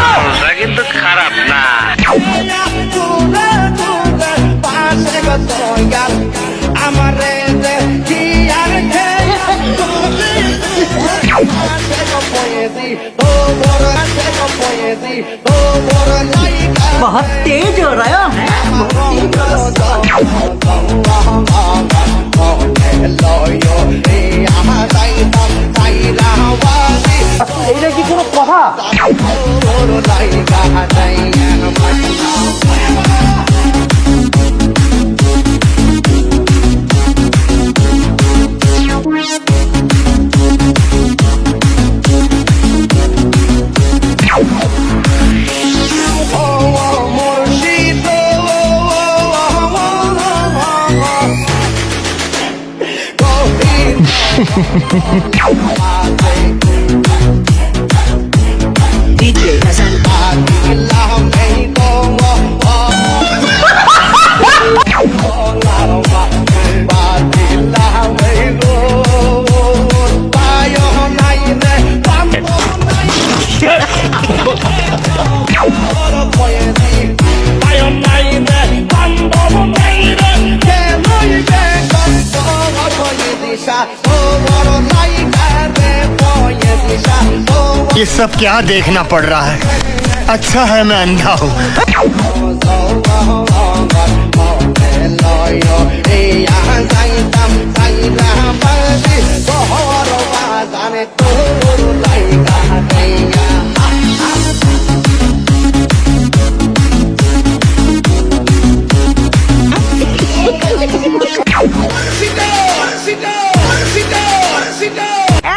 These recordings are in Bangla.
মানুষটা কিন্তু খারাপ না। बहुत तेज हो रहा है। এইটা কি কোনো কথা? DJ Hasan। ये सब क्या देखना पड़ रहा है? अच्छा है मैं अंधा हूँ।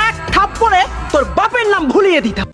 এক থাপ্পড়ে তোর বাপের নাম ভুলিয়ে দিতাম।